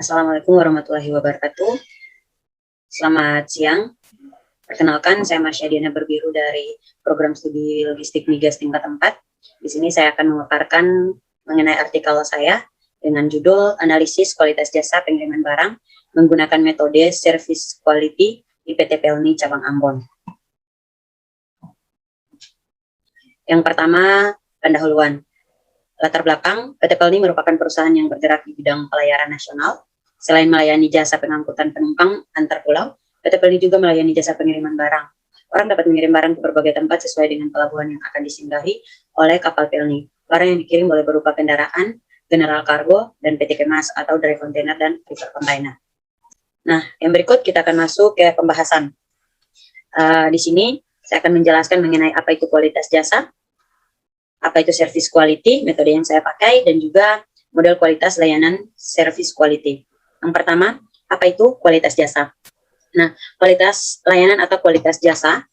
Assalamualaikum warahmatullahi wabarakatuh. Selamat siang. Perkenalkan, saya Marsha Diana Berbiru dari Program Studi Logistik Migas tingkat 4. Di sini saya akan memaparkan mengenai artikel saya dengan judul Analisis Kualitas Jasa Pengiriman Barang menggunakan metode Service Quality di PT Pelni Cabang Ambon. Yang pertama, pendahuluan. Latar belakang, PT Pelni merupakan perusahaan yang bergerak di bidang pelayaran nasional. Selain melayani jasa pengangkutan penumpang antar pulau, PT Pelni juga melayani jasa pengiriman barang. Orang dapat mengirim barang ke berbagai tempat sesuai dengan pelabuhan yang akan disinggahi oleh kapal Pelni. Barang yang dikirim boleh berupa kendaraan, general cargo, dan PT Kemas atau dry container dan river container. Nah, yang berikut kita akan masuk ke pembahasan. Di sini saya akan menjelaskan mengenai apa itu kualitas jasa, apa itu service quality, metode yang saya pakai, dan juga model kualitas layanan service quality. Yang pertama, apa itu kualitas jasa? Nah, kualitas layanan atau kualitas jasa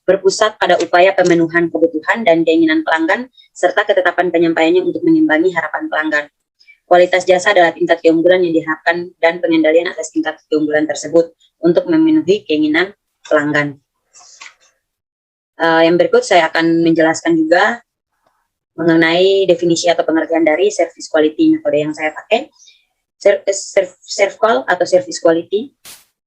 berpusat pada upaya pemenuhan kebutuhan dan keinginan pelanggan, serta ketetapan penyampaiannya untuk mengimbangi harapan pelanggan. Kualitas jasa adalah tingkat keunggulan yang diharapkan dan pengendalian atas tingkat keunggulan tersebut untuk memenuhi keinginan pelanggan. Yang berikut saya akan menjelaskan juga mengenai definisi atau pengertian dari service quality, metode yang saya pakai. Servqual atau service quality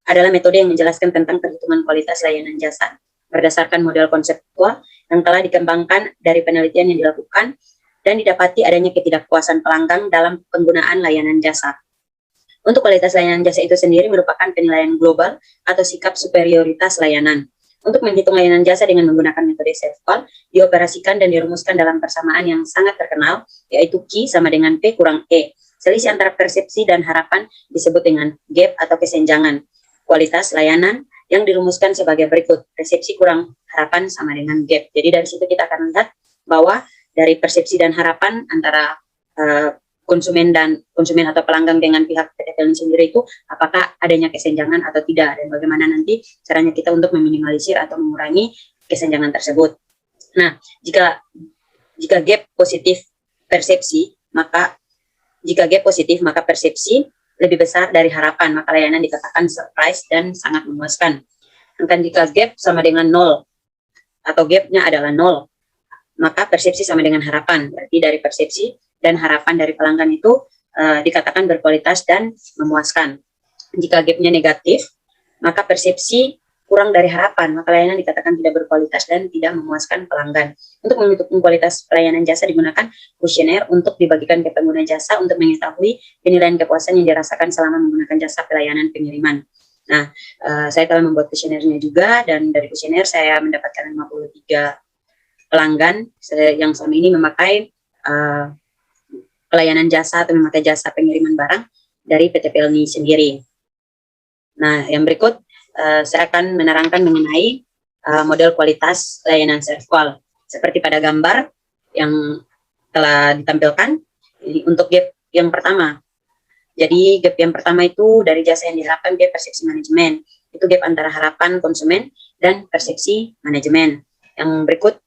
adalah metode yang menjelaskan tentang perhitungan kualitas layanan jasa berdasarkan model konseptual yang telah dikembangkan dari penelitian yang dilakukan dan didapati adanya ketidakpuasan pelanggan dalam penggunaan layanan jasa. Untuk kualitas layanan jasa itu sendiri merupakan penilaian global atau sikap superioritas layanan. Untuk menghitung layanan jasa dengan menggunakan metode Servqual, dioperasikan dan dirumuskan dalam persamaan yang sangat terkenal, yaitu Q sama dengan P kurang E. Selisih antara persepsi dan harapan disebut dengan gap atau kesenjangan. Kualitas layanan yang dirumuskan sebagai berikut. Persepsi kurang harapan sama dengan gap. Jadi dari situ kita akan lihat bahwa dari persepsi dan harapan antara konsumen atau pelanggan dengan pihak PT Pelni sendiri itu apakah adanya kesenjangan atau tidak, dan bagaimana nanti caranya kita untuk meminimalisir atau mengurangi kesenjangan tersebut. Nah, jika gap positif maka persepsi lebih besar dari harapan, maka layanan dikatakan surprise dan sangat memuaskan. Sedangkan jika gap sama dengan 0 atau gapnya adalah 0, maka persepsi sama dengan harapan. Berarti dari persepsi dan harapan dari pelanggan itu dikatakan berkualitas dan memuaskan. Jika gapnya negatif, maka persepsi kurang dari harapan, maka layanan dikatakan tidak berkualitas dan tidak memuaskan pelanggan. Untuk menghitung kualitas pelayanan jasa digunakan kuesioner untuk dibagikan ke pengguna jasa untuk mengetahui penilaian kepuasan yang dirasakan selama menggunakan jasa pelayanan pengiriman. Nah, saya telah membuat kuesionernya juga, dan dari kuesioner saya mendapatkan 53 pelanggan yang selama ini memakai pelayanan jasa atau memakai jasa pengiriman barang dari PT Pelni sendiri. Nah, yang berikut saya akan menerangkan mengenai model kualitas layanan Servqual seperti pada gambar yang telah ditampilkan. Jadi, untuk gap yang pertama, jadi gap yang pertama itu dari jasa yang diharapkan gap persepsi manajemen. Itu gap antara harapan konsumen dan persepsi manajemen. Yang berikut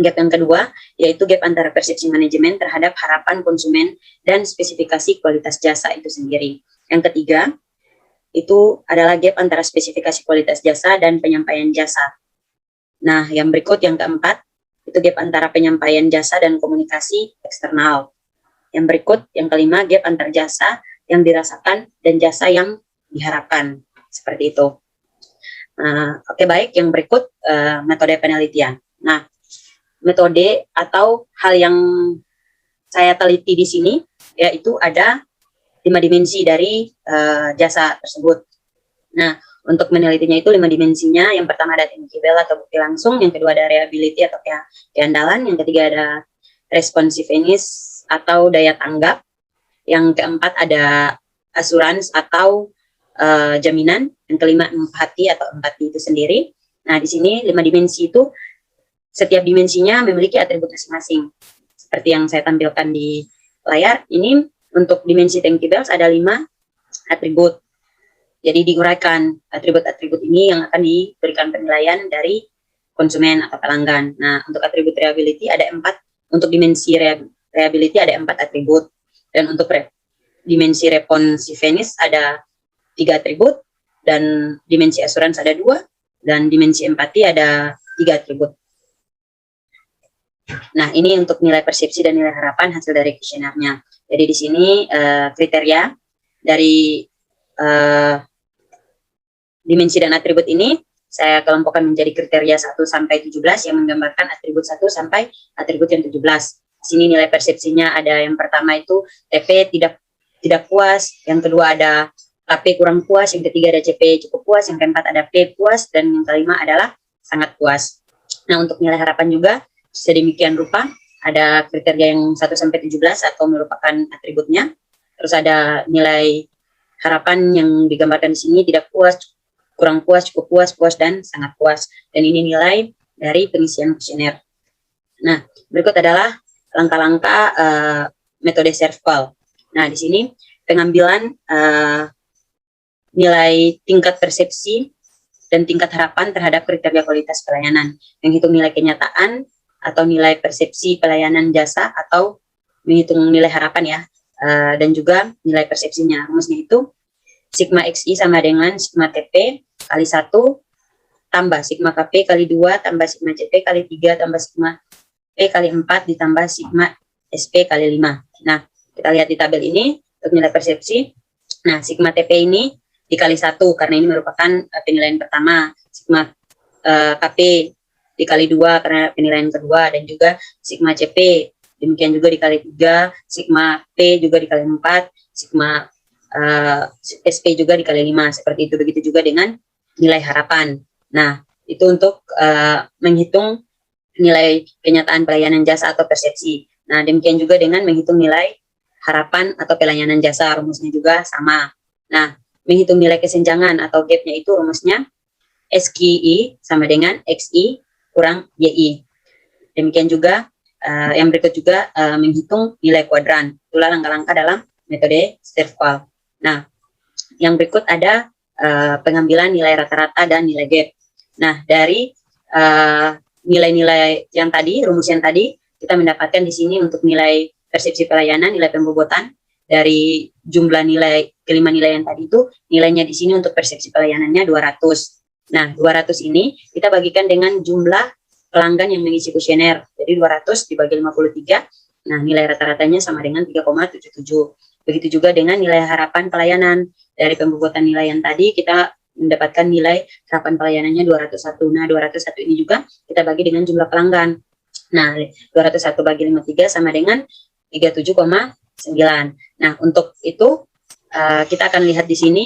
gap yang kedua, yaitu gap antara persepsi manajemen terhadap harapan konsumen dan spesifikasi kualitas jasa itu sendiri. Yang ketiga, itu adalah gap antara spesifikasi kualitas jasa dan penyampaian jasa. Nah, yang berikut yang keempat, itu gap antara penyampaian jasa dan komunikasi eksternal. Yang berikut, yang kelima, gap antar jasa yang dirasakan dan jasa yang diharapkan. Seperti itu. Oke, baik, yang berikut metode penelitian. Nah, metode atau hal yang saya teliti di sini yaitu ada 5 dimensi dari jasa tersebut. Nah, untuk menelitinya itu 5 dimensinya. Yang pertama ada thinkable atau bukti langsung, yang kedua ada reliability atau keandalan, yang ketiga ada responsiveness atau daya tanggap, yang keempat ada assurance atau jaminan, yang kelima empati atau empati itu sendiri. Nah, di sini 5 dimensi itu setiap dimensinya memiliki atribut masing-masing. Seperti yang saya tampilkan di layar, ini untuk dimensi thinkable ada 5 atribut. Jadi diuraikan atribut-atribut ini yang akan diberikan penilaian dari konsumen atau pelanggan. Nah, untuk atribut reliability ada 4, untuk dimensi reliability ada 4 atribut. Dan untuk dimensi responsiveness ada 3 atribut, dan dimensi assurance ada 2, dan dimensi empati ada 3 atribut. Nah, ini untuk nilai persepsi dan nilai harapan hasil dari kuesionernya. Jadi di sini kriteria dari dimensi dan atribut ini saya kelompokkan menjadi kriteria 1 sampai 17 yang menggambarkan atribut 1 sampai atribut yang 17. Di sini nilai persepsinya ada yang pertama itu TP tidak puas, yang kedua ada KP kurang puas, yang ketiga ada CP cukup puas, yang keempat ada P puas, dan yang kelima adalah sangat puas. Nah, untuk nilai harapan juga sedemikian rupa, ada kriteria yang 1 sampai 17 atau merupakan atributnya. Terus ada nilai harapan yang digambarkan di sini tidak puas, kurang puas, cukup puas, puas, dan sangat puas. Dan ini nilai dari pengisian kuesioner. Nah, berikut adalah langkah-langkah metode SERVQUAL. Nah, di sini pengambilan nilai tingkat persepsi dan tingkat harapan terhadap kriteria kualitas pelayanan. Menghitung nilai kenyataan atau nilai persepsi pelayanan jasa atau menghitung nilai harapan ya. Dan juga nilai persepsinya. Rumusnya itu sigma XI sama dengan sigma TP kali 1 tambah sigma KP kali 2 tambah sigma CP kali 3 tambah sigma P kali 4 ditambah sigma SP kali 5. Nah, kita lihat di tabel ini untuk nilai persepsi. Nah, sigma TP ini dikali 1 karena ini merupakan penilaian pertama. Sigma KP dikali 2 karena penilaian kedua, dan juga sigma CP demikian juga dikali 3, sigma P juga dikali 4, sigma SP juga dikali 5, seperti itu. Begitu juga dengan nilai harapan. Nah, itu untuk menghitung nilai kenyataan pelayanan jasa atau persepsi. Nah, demikian juga dengan menghitung nilai harapan atau pelayanan jasa, rumusnya juga sama. Nah, menghitung nilai kesenjangan atau gapnya itu rumusnya SKI sama dengan XI kurang YI. Demikian juga yang berikut juga menghitung nilai kuadran. Itulah langkah-langkah dalam metode SERVQUAL. Nah, yang berikut ada pengambilan nilai rata-rata dan nilai gap. Nah, dari nilai-nilai yang tadi, rumus yang tadi, kita mendapatkan di sini untuk nilai persepsi pelayanan, nilai pembobotan dari jumlah nilai, kelima nilai yang tadi itu, nilainya di sini untuk persepsi pelayanannya 200. Nah, 200 ini kita bagikan dengan jumlah pelanggan yang mengisi kuesioner. Jadi 200 dibagi 53, nah nilai rata-ratanya sama dengan 3,77. Begitu juga dengan nilai harapan pelayanan. Dari pembobotan nilai yang tadi kita mendapatkan nilai harapan pelayanannya 201. Nah, 201 ini juga kita bagi dengan jumlah pelanggan. Nah, 201 bagi 53 sama dengan 37,9. Nah, untuk itu kita akan lihat di sini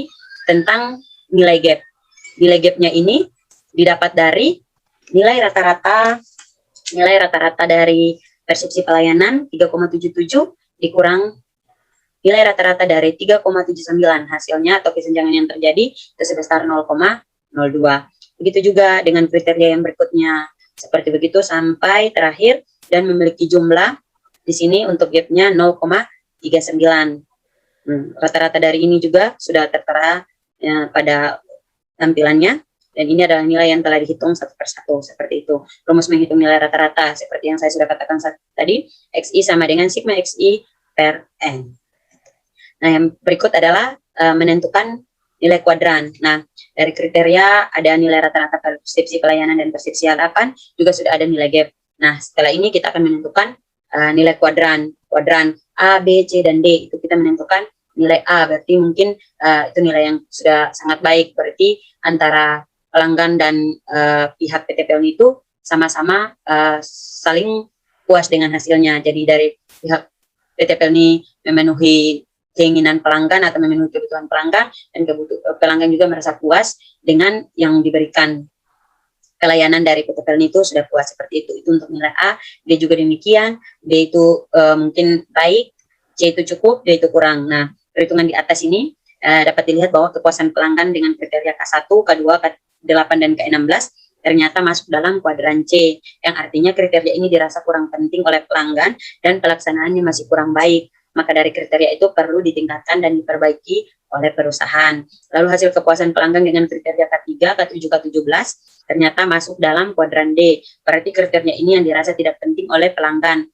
tentang nilai gap. Nilai gapnya ini didapat dari nilai rata-rata dari persepsi pelayanan 3,77 dikurang nilai rata-rata dari 3,79, hasilnya atau kesenjangan yang terjadi itu sebesar 0,02. Begitu juga dengan kriteria yang berikutnya, seperti begitu sampai terakhir, dan memiliki jumlah di sini untuk gapnya 0,39. Rata-rata dari ini juga sudah tertera pada tampilannya. Dan ini adalah nilai yang telah dihitung satu persatu, seperti itu. Rumus menghitung nilai rata-rata, seperti yang saya sudah katakan tadi, XI sama dengan sigma XI per N. Nah, yang berikut adalah menentukan nilai kuadran. Nah, dari kriteria ada nilai rata-rata persepsi pelayanan dan persepsi harapan, juga sudah ada nilai gap. Nah, setelah ini kita akan menentukan nilai kuadran. Kuadran A, B, C, dan D, itu kita menentukan nilai A, berarti mungkin itu nilai yang sudah sangat baik, berarti antara pelanggan dan pihak PT PLN itu sama-sama saling puas dengan hasilnya. Jadi dari pihak PT PLN memenuhi keinginan pelanggan atau memenuhi kebutuhan pelanggan, dan pelanggan juga merasa puas dengan yang diberikan. Pelayanan dari PT PLN itu sudah puas, seperti itu. Itu untuk nilai A. D juga demikian. D itu mungkin baik, C itu cukup, D itu kurang. Nah, perhitungan di atas ini dapat dilihat bahwa kepuasan pelanggan dengan kriteria K1, K2, K8, dan K16 ternyata masuk dalam kuadran C, yang artinya kriteria ini dirasa kurang penting oleh pelanggan dan pelaksanaannya masih kurang baik. Maka dari kriteria itu perlu ditingkatkan dan diperbaiki oleh perusahaan. Lalu hasil kepuasan pelanggan dengan kriteria K3, K7, K17 ternyata masuk dalam kuadran D. Berarti kriteria ini yang dirasa tidak penting oleh pelanggan.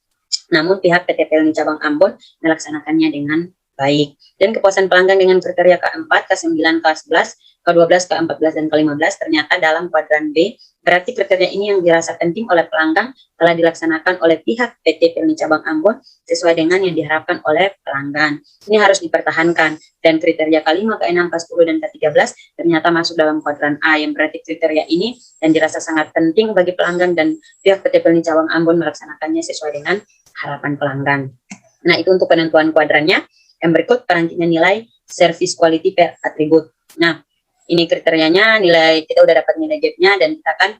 Namun pihak PT PLN Cabang Ambon melaksanakannya dengan baik. Dan kepuasan pelanggan dengan kriteria K4, K9, K11, K12, K14, dan K15 ternyata dalam kuadran B. Berarti kriteria ini yang dirasa penting oleh pelanggan telah dilaksanakan oleh pihak PT Pelni Cabang Ambon sesuai dengan yang diharapkan oleh pelanggan. Ini harus dipertahankan. Dan kriteria K5, K6, K10, dan K13 ternyata masuk dalam kuadran A, yang berarti kriteria ini yang dirasa sangat penting bagi pelanggan dan pihak PT Pelni Cabang Ambon melaksanakannya sesuai dengan harapan pelanggan. Nah, itu untuk penentuan kuadrannya. Yang berikut karantina nilai service quality per atribut. Nah, ini kriterianya, nilai kita udah dapat nilai gapnya dan kita akan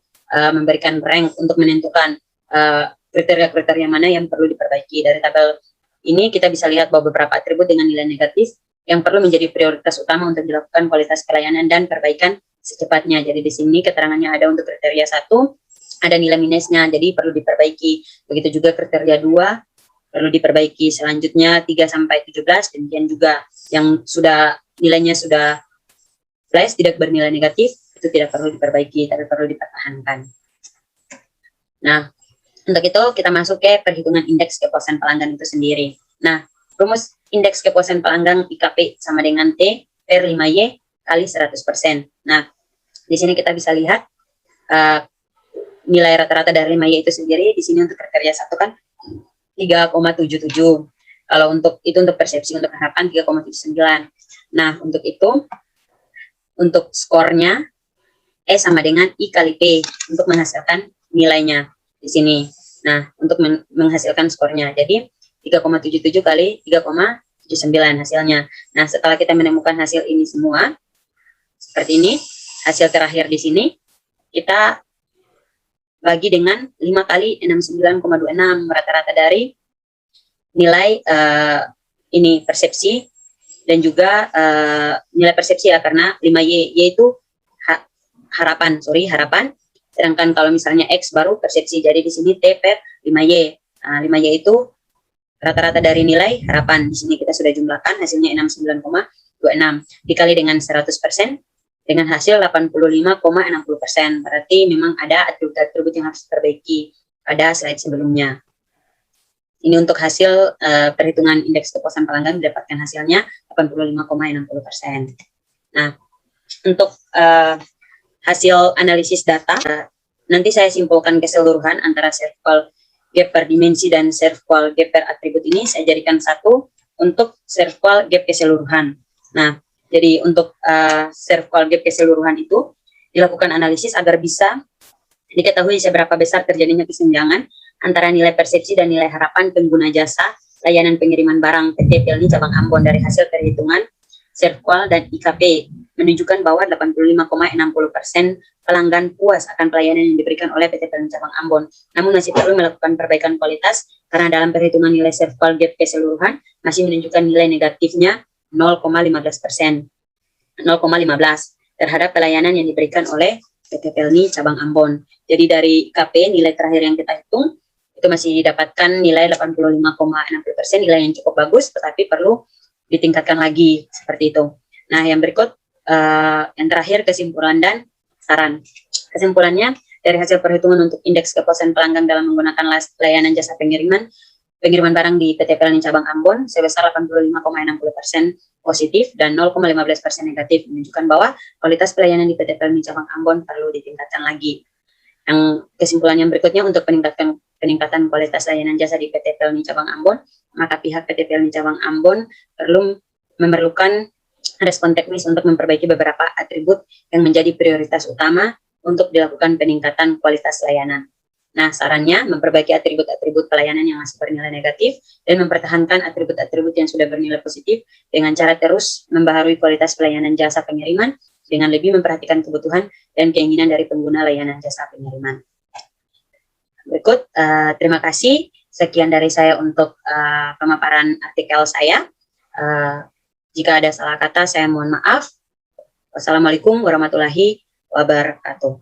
memberikan rank untuk menentukan kriteria-kriteria mana yang perlu diperbaiki. Dari tabel ini kita bisa lihat bahwa beberapa atribut dengan nilai negatif yang perlu menjadi prioritas utama untuk dilakukan kualitas pelayanan dan perbaikan secepatnya. Jadi di sini keterangannya ada untuk kriteria 1, ada nilai minusnya, jadi perlu diperbaiki. Begitu juga kriteria 2, perlu diperbaiki. Selanjutnya 3 sampai 17, demikian juga yang sudah nilainya sudah flash tidak bernilai negatif, itu tidak perlu diperbaiki, tapi perlu dipertahankan. Nah, untuk itu kita masuk ke perhitungan indeks kepuasan pelanggan itu sendiri. Nah, rumus indeks kepuasan pelanggan IKP sama dengan T per 5Y kali 100%. Nah, di sini kita bisa lihat nilai rata-rata dari 5Y itu sendiri. Di sini untuk kriteria 1 kan 3,77. Kalau untuk itu untuk persepsi, untuk harapan 3,79. Nah, untuk itu, untuk skornya E sama dengan I kali P untuk menghasilkan nilainya di sini. Nah, untuk menghasilkan skornya. Jadi 3,77 kali 3,79 hasilnya. Nah, setelah kita menemukan hasil ini semua seperti ini, hasil terakhir di sini kita bagi dengan 5 kali 69,26 rata-rata dari nilai ini persepsi dan juga nilai persepsi ya, karena 5Y yaitu harapan. Sedangkan kalau misalnya X baru persepsi, jadi di sini T per 5Y. Nah, 5Y itu rata-rata dari nilai harapan. Di sini kita sudah jumlahkan hasilnya 69,26 dikali dengan 100% dengan hasil 85,60%. Berarti memang ada atribut-atribut yang harus diperbaiki pada slide sebelumnya. Ini untuk hasil perhitungan indeks kepuasan pelanggan, mendapatkan hasilnya 85,60%. Nah, untuk hasil analisis data, nanti saya simpulkan keseluruhan antara serval gap per dimensi dan serval gap per atribut ini saya jadikan satu untuk serval gap keseluruhan. Nah, jadi untuk serval gap keseluruhan itu dilakukan analisis agar bisa diketahui seberapa besar terjadinya kesenjangan antara nilai persepsi dan nilai harapan pengguna jasa layanan pengiriman barang PT Pelni Cabang Ambon. Dari hasil perhitungan serval dan IKP menunjukkan bahwa 85,60% pelanggan puas akan pelayanan yang diberikan oleh PT Pelni Cabang Ambon. Namun masih perlu melakukan perbaikan kualitas karena dalam perhitungan nilai serval gap keseluruhan masih menunjukkan nilai negatifnya 0,15% terhadap pelayanan yang diberikan oleh PT Pelni Cabang Ambon. Jadi dari IKP nilai terakhir yang kita hitung itu masih didapatkan nilai 85,60%, nilai yang cukup bagus, tetapi perlu ditingkatkan lagi seperti itu. Nah, yang berikut yang terakhir kesimpulan dan saran. Kesimpulannya, dari hasil perhitungan untuk indeks kepuasan pelanggan dalam menggunakan layanan jasa pengiriman barang di PT Pelni Cabang Ambon sebesar 85,60% positif dan 0,15% negatif, menunjukkan bahwa kualitas pelayanan di PT Pelni Cabang Ambon perlu ditingkatkan lagi. Yang kesimpulan yang berikutnya, untuk peningkatan kualitas layanan jasa di PT Pelni Cabang Ambon, maka pihak PT Pelni Cabang Ambon perlu memerlukan respon teknis untuk memperbaiki beberapa atribut yang menjadi prioritas utama untuk dilakukan peningkatan kualitas layanan. Nah, sarannya memperbaiki atribut-atribut pelayanan yang masih bernilai negatif dan mempertahankan atribut-atribut yang sudah bernilai positif dengan cara terus membaharui kualitas pelayanan jasa pengiriman dengan lebih memperhatikan kebutuhan dan keinginan dari pengguna layanan jasa pengiriman. Berikut, terima kasih. Sekian dari saya untuk pemaparan artikel saya. Jika ada salah kata, saya mohon maaf. Wassalamualaikum warahmatullahi wabarakatuh.